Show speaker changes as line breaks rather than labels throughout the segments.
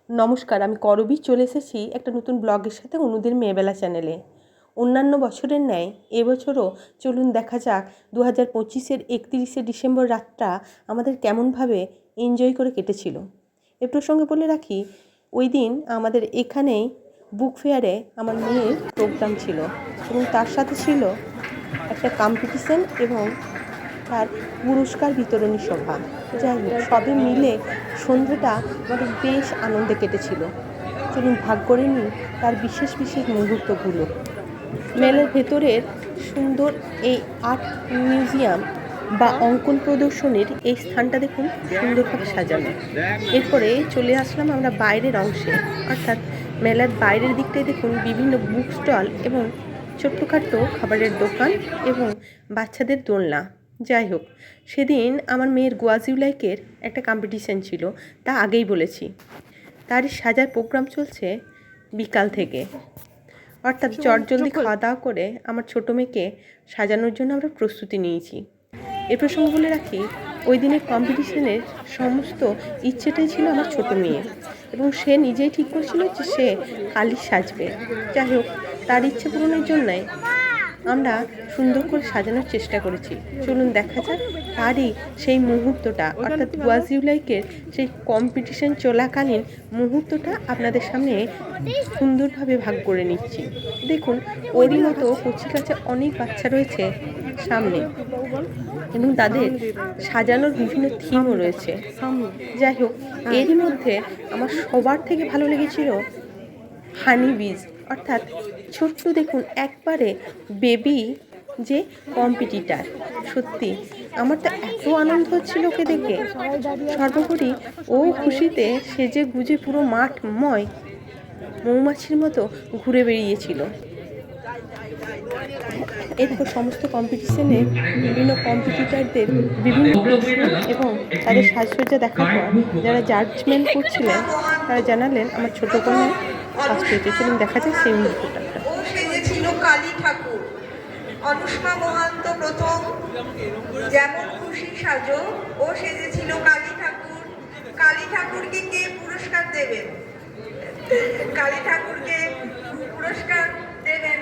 নমস্কার, আমি করবী চলে এসেছি একটা নতুন ব্লগের সাথে অনুদের মেয়েবেলা চ্যানেলে। অন্যান্য বছরের ন্যায় এবছরও চলুন দেখা যাক 2025-এর 31শে ডিসেম্বর রাতটা আমাদের কেমনভাবে এনজয় করে কেটেছিল। এ প্রসঙ্গে বলে রাখি, ওই দিন আমাদের এখানেই বুক ফেয়ারে আমার মেয়ের প্রোগ্রাম ছিল এবং তার সাথে ছিল একটা কম্পিটিশন এবং তার পুরস্কার বিতরণী সভা। যাই হোক, সবে মিলে সন্ধ্যাটা আমাদের বেশ আনন্দে কেটেছিল। চলুন ভাগ করে নিই তার বিশেষ বিশেষ মুহূর্তগুলো। মেলার ভেতরের সুন্দর এই আর্ট মিউজিয়াম বা অঙ্কন প্রদর্শনীর এই স্থানটা দেখুন সুন্দরভাবে সাজানো। এরপরে চলে আসলাম আমরা বাইরের অংশে, অর্থাৎ মেলার বাইরের দিকটায় দেখুন বিভিন্ন বুক স্টল এবং ছোট্টখাট্টো খাবারের দোকান এবং বাচ্চাদের দোলনা। যাই হোক, সেদিন আমার মেয়ের গোয়াজিউলাইকের একটা কম্পিটিশান ছিল, তা আগেই বলেছি। তারই সাজার প্রোগ্রাম চলছে বিকাল থেকে, অর্থাৎ চটজলদি খাওয়া দাওয়া করে আমার ছোটো মেয়েকে সাজানোর জন্য আমরা প্রস্তুতি নিয়েছি। এ প্রসঙ্গে বলে রাখি, ওই দিনের কম্পিটিশনের সমস্ত ইচ্ছেটাই ছিল আমার ছোটো মেয়ে, এবং সে নিজেই ঠিক করেছিল যে সে কালি সাজবে। যাই হোক, তার ইচ্ছে পূরণের জন্যই আমরা সুন্দর করে সাজানোর চেষ্টা করেছি। চলুন দেখা যাক তারই সেই মুহূর্তটা, অর্থাৎ গোয়াজিউলাইকের সেই কম্পিটিশন চলাকালীন মুহূর্তটা আপনাদের সামনে সুন্দরভাবে ভাগ করে নিচ্ছি। দেখুন, ওরই মতো কচিকাঁচা অনেক বাচ্চা রয়েছে সামনে এবং তাদের সাজানোর বিভিন্ন থিমও রয়েছে। যাই হোক, এরই মধ্যে আমার সবার থেকে ভালো লেগেছিল হানি বিজ, অর্থাৎ ছোট্ট দেখুন একবারে বেবি যে কম্পিটিটার। সত্যি আমার তো এত আনন্দ হচ্ছিল ওকে দেখে। সর্বোপরি ও খুশিতে সেজে গুজে পুরো মাঠময় মৌমাছির মতো ঘুরে বেরিয়েছিল। এরপর সমস্ত কম্পিটিশনে বিভিন্ন কম্পিটিটারদের বিভিন্ন প্রশ্ন এবং তাদের সাজসজ্জা দেখার পর যারা জাজমেন্ট করছিলেন তারা জানালেন আমার ছোটো কন্যার ফার্স্ট হয়েছে। চলুন দেখা যায় সেই মুহূর্তটা।
ও সেজেছিল কালী ঠাকুর, অনুষ্মা মহান্ত প্রথম। যেমন খুশি সাজো, ও সেজেছিল কালী ঠাকুর। কালী ঠাকুরকে কে পুরস্কার দেবেন? কালী ঠাকুরকে পুরস্কার দেবেন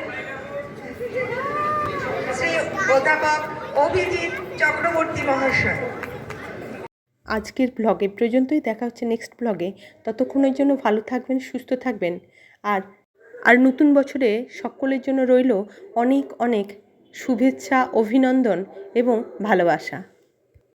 শ্রী অধ্যাপক অভিজিৎ চক্রবর্তী মহাশয়।
আজকের ব্লগে পর্যন্তই, দেখা হচ্ছে নেক্সট ব্লগে। ততক্ষণের জন্য ভালো থাকবেন, সুস্থ থাকবেন। আর নতুন বছরে সকলের জন্য রইল অনেক অনেক শুভেচ্ছা, অভিনন্দন এবং ভালোবাসা।